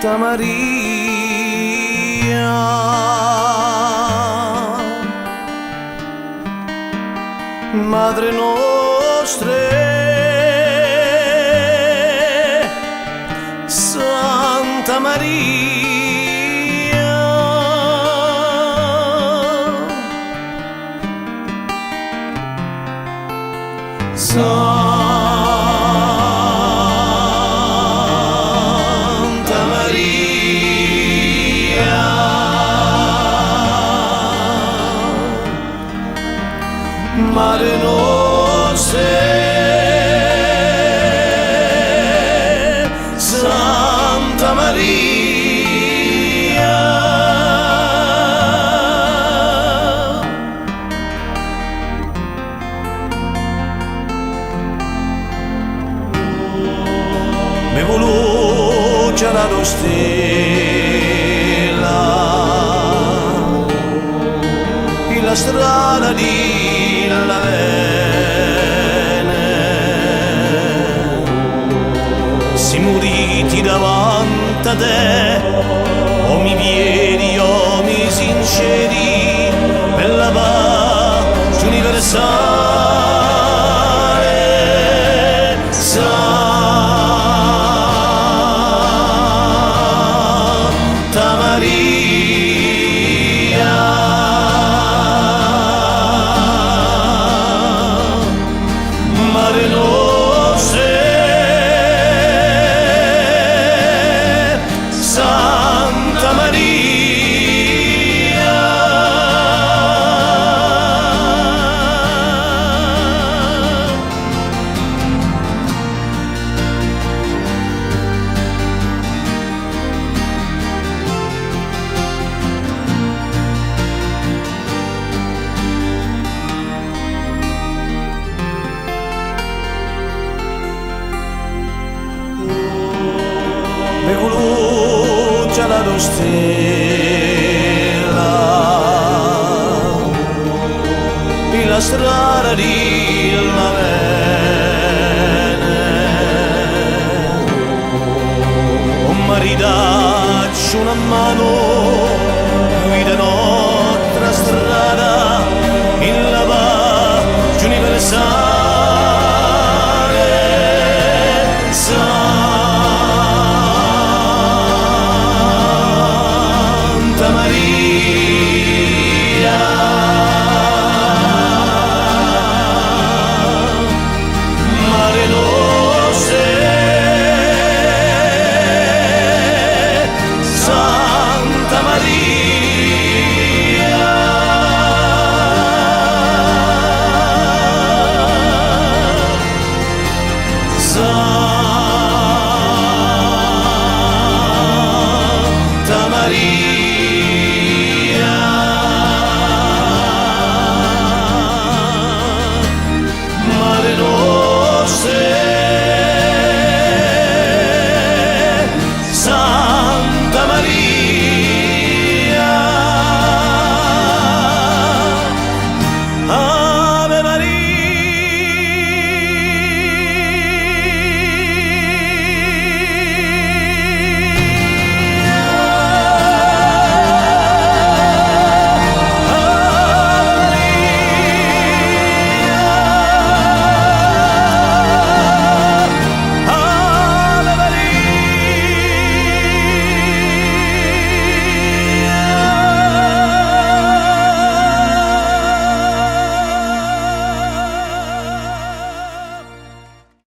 Santa Maria, Madre nostra, Santa Maria, Santa Maria, Mare nostra, Santa Maria, me voluccia la tua stella, e la strada di la vene, si moriti davanti a te, o mi vieni o mi sinceri, per la pace universale, Santa Maria, Mare nostra, Santa Maria, me voluccia la tua stella, e la strada di la vene, o mi ridacci una mano